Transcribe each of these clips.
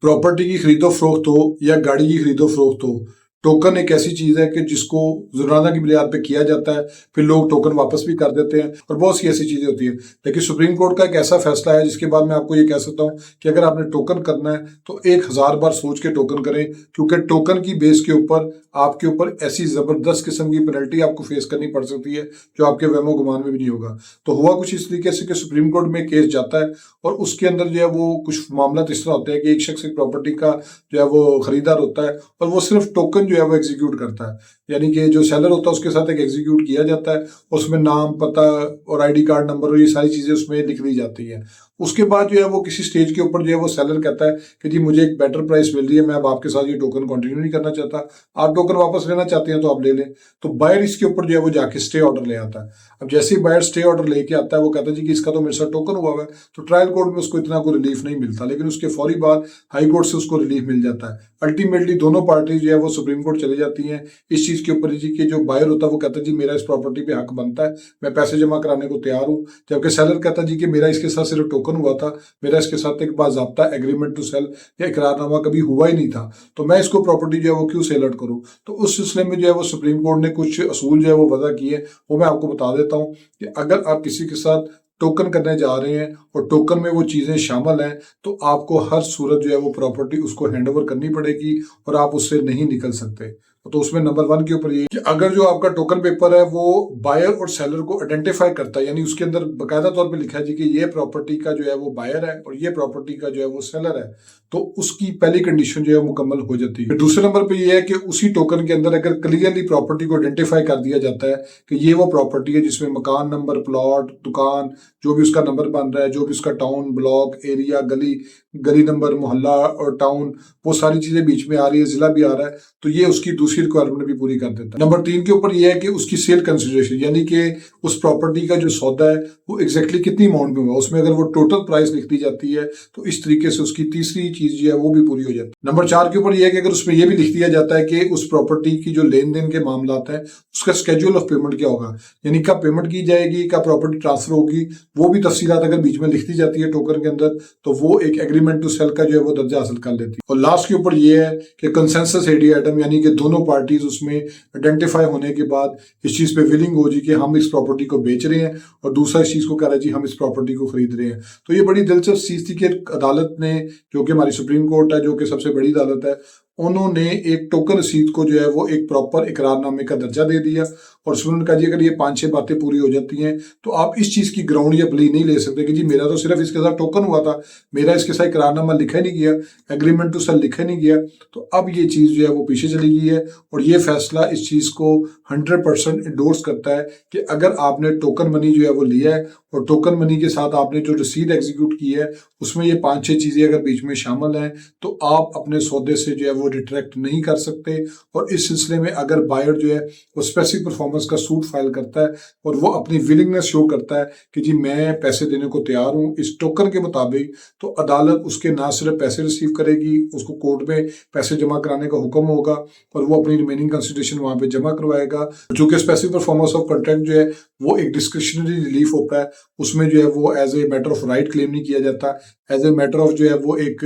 Property की खरीदो फरोख्त हो या गाड़ी की खरीदो फरोख्त हो, टोकन एक ऐसी चीज है कि जिसको जुर्माना की बुनियाद पे किया जाता है, फिर लोग टोकन वापस भी कर देते हैं और बहुत सी ऐसी चीजें होती हैं। लेकिन सुप्रीम कोर्ट का एक ऐसा फैसला है जिसके बाद मैं आपको ये कह सकता हूँ कि अगर आपने टोकन करना है तो 1000 बार सोच के टोकन करें, क्योंकि टोकन की बेस के ऊपर आपके ऊपर ऐसी जबरदस्त किस्म की पेनल्टी आपको फेस करनी पड़ सकती है जो आपके वहमो गुमान में भी नहीं होगा। तो हुआ कुछ इस तरीके से कि सुप्रीम कोर्ट में केस जाता है और उसके अंदर जो है वो कुछ मामला इस तरह होते हैं कि एक शख्स एक प्रॉपर्टी का जो है वो खरीदार होता है और वो सिर्फ टोकन जो है वो एग्जीक्यूट करता है, यानी कि जो सेलर होता है उसके साथ एक एग्जीक्यूट किया जाता है, उसमें नाम, पता और आईडी कार्ड नंबर और ये सारी चीजें उसमें लिख दी जाती है। उसके बाद जो है वो किसी स्टेज के ऊपर जो है वो सेलर कहता है कि जी मुझे एक बेटर प्राइस मिल रही है, मैं अब आपके साथ ये टोकन कंटिन्यू नहीं करना चाहता, आप टोकन वापस लेना चाहते हैं तो आप ले लें। तो बायर इसके ऊपर जो है वो जाके स्टे ऑर्डर ले आता है। अब जैसे ही बायर स्टे ऑर्डर लेके आता है वो कहता है जी कि इसका तो मेरे साथ टोकन हुआ है, तो ट्रायल कोर्ट में उसको इतना कोई रिलीफ नहीं मिलता, लेकिन उसके फौरी बाद हाई कोर्ट से उसको रिलीफ मिल जाता है। अल्टीमेटली दोनों पार्टी जो है वो सुप्रीम कोर्ट चली जाती हैं इस चीज के ऊपर जी कि जो बायर होता है वो कहता है जी मेरा इस प्रॉपर्टी पे हक बनता है, मैं पैसे जमा कराने को तैयार हूँ, जबकि सेलर कहता है जी कि मेरा इसके साथ सिर्फ टोकन हुआ था, मेरा इसके साथ एक बाज़ाब्ता एग्रीमेंट टू सेल या इकरारनामा कभी हुआ ही नहीं था, तो मैं इसको प्रॉपर्टी जो है वो क्यों सेल आउट करूँ। तो उस सिलसिले में जो है वो सुप्रीम कोर्ट ने कुछ असूल जो है वो वज़ा किए, वो मैं आपको बता देता हूँ कि अगर आप किसी के साथ टोकन करने जा रहे हैं और टोकन में वो चीजें शामिल हैं तो आपको हर सूरत जो है वो प्रॉपर्टी उसको हैंड ओवर करनी पड़ेगी और आप उससे नहीं निकल सकते। तो उसमें नंबर 1 के ऊपर ये कि अगर जो आपका टोकन पेपर है वो बायर और सेलर को आइडेंटिफाई करता है, यानी उसके अंदर बाकायदा तौर पे लिखा है जी कि ये प्रॉपर्टी का जो है वो बायर है और ये प्रॉपर्टी का जो है वो सेलर है, तो उसकी पहली कंडीशन जो है मुकम्मल हो जाती है। दूसरे नंबर पे ये है कि उसी टोकन के अंदर अगर क्लियरली प्रॉपर्टी को आइडेंटिफाई कर दिया जाता है कि ये वो प्रॉपर्टी है जिसमें मकान नंबर, प्लॉट, दुकान, जो भी उसका नंबर बन रहा है, जो भी उसका टाउन, ब्लॉक, एरिया, गली नंबर, मोहल्ला और टाउन, वो सारी चीजें बीच में आ रही है, जिला भी आ रहा है, तो ये उसकी दूसरी रिक्वायरमेंट भी पूरी कर देता है। नंबर 3 के ऊपर ये है कि उसकी सेल कंसिडरेशन, यानी कि उस प्रॉपर्टी का जो सौदा है वो एग्जैक्टली कितनी अमाउंट में हुआ, उसमें अगर वो टोटल प्राइस लिख दी जाती है तो इस तरीके से उसकी तीसरी चीज जो है वो भी पूरी हो जाती है। नंबर 4 के ऊपर यह है कि अगर उसमें यह भी लिख दिया जाता है कि उस प्रॉपर्टी की जो लेन देन के मामला है उसका स्केड्यूल ऑफ पेमेंट क्या होगा, यानी कब पेमेंट की जाएगी, कब प्रॉपर्टी ट्रांसफर होगी, वो भी तफसीलात अगर बीच में लिख दी जाती है टोकन के अंदर, तो वो एक एग्रीमेंट टू सेल का जो है वो दर्जा हासिल कर लेती है। और लास्ट के ऊपर ये है कि कंसेंसस एडी आइटम, यानी कि दोनों पार्टीज उसमें आइडेंटिफाई होने के बाद इस चीज पे विलिंग हो जी कि हम इस प्रॉपर्टी को बेच रहे हैं और दूसरा इस चीज को कह रहा है जी हम इस प्रॉपर्टी को खरीद रहे हैं। तो ये बड़ी दिलचस्प चीज थी कि अदालत ने, जो कि हमारी सुप्रीम कोर्ट है, जो कि सबसे बड़ी अदालत है, उन्होंने एक टोकन रसीद को जो है वो एक प्रॉपर इकरारनामे का दर्जा दे दिया और उन्होंने कहा जी अगर ये 5-6 बातें पूरी हो जाती हैं तो आप इस चीज की ग्राउंड या प्ली नहीं ले सकते कि जी मेरा तो सिर्फ इसके साथ टोकन हुआ था, मेरा इसके साथ इकरारनामा लिखा ही नहीं गया, एग्रीमेंट टू सेल लिखा ही नहीं गया। तो अब ये चीज जो है वो पीछे चली गई है और ये फैसला इस चीज को 100% इंडोर्स करता है कि अगर आपने टोकन मनी जो है वो लिया है और टोकन मनी के साथ आपने जो रसीद एग्जीक्यूट की है उसमें ये 5-6 चीजें अगर बीच में शामिल हैं तो आप अपने सौदे से जो है वो रिट्रैक्ट नहीं कर सकते। और इस सिलसिले में अगर बायर जो है वो स्पेसिफिक परफॉर्मेंस का सूट फाइल करता है और वो अपनी विलिंगनेस शो करता है कि जी मैं पैसे देने को तैयार हूँ इस टोकन के मुताबिक, तो अदालत उसके ना सिर्फ पैसे रिसीव करेगी, उसको कोर्ट में पैसे जमा कराने का हुक्म होगा और वो अपनी रिमेनिंग कंसिडरेशन वहां पे जमा करवाएगा। जो कि स्पेसिफिक परफॉर्मेंस ऑफ कॉन्ट्रैक्ट जो है वो एक डिस्क्रिशनरी रिलीफ होता है, उसमें जो है वो as a matter of right claim नहीं किया जाता, एज ए मैटर ऑफ जो है वो एक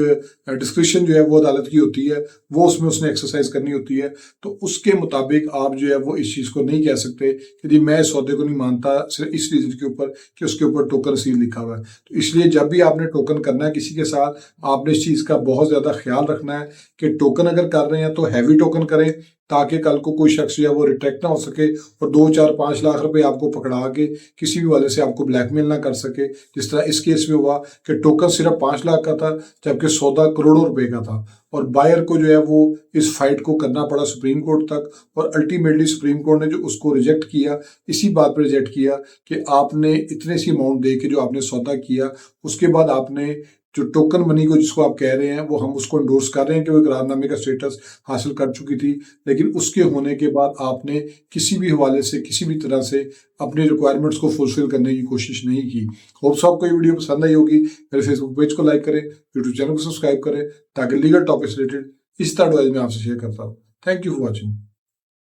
डिस्क्रिशन जो है वो अदालत की होती है, वो उसमें उसने एक्सरसाइज करनी होती है। तो उसके मुताबिक आप जो है वो इस चीज को नहीं कह सकते कि जी मैं इस सौदे को नहीं मानता सिर्फ इस रीजन के ऊपर कि उसके ऊपर टोकन सील लिखा हुआ है। तो इसलिए जब भी आपने टोकन करना है किसी के साथ, आपने इस चीज का बहुत ज्यादा ख्याल रखना है कि टोकन अगर कर रहे हैं तो हैवी टोकन करें ताकि कल को कोई शख्स जो है वो रिट्रैक्ट ना हो सके और 2-4-5 लाख रुपए आपको पकड़ा के किसी भी वाले से आपको ब्लैकमेल ना कर सके, जिस तरह इस केस में हुआ कि टोकन सिर्फ 5 लाख का था जबकि सौदा करोड़ों रुपए का था और बायर को जो है वो इस फाइट को करना पड़ा सुप्रीम कोर्ट तक। और अल्टीमेटली सुप्रीम कोर्ट ने जो उसको रिजेक्ट किया, इसी बात पर रिजेक्ट किया कि आपने इतने सी अमाउंट दे के जो आपने सौदा किया, उसके बाद आपने जो टोकन मनी को जिसको आप कह रहे हैं वो हम उसको इंडोर्स कर रहे हैं कि वो इकरारनामे का स्टेटस हासिल कर चुकी थी, लेकिन उसके होने के बाद आपने किसी भी हवाले से किसी भी तरह से अपने रिक्वायरमेंट्स को फुलफिल करने की कोशिश नहीं की। होप्स आपको ये वीडियो पसंद आई होगी। मेरे फेसबुक पेज को लाइक करें, यूट्यूब चैनल को सब्सक्राइब करें ताकि लीगल टॉपिक्स रिलेटेड इस तरह मैं आपसे शेयर करता हूँ। Thank you for watching.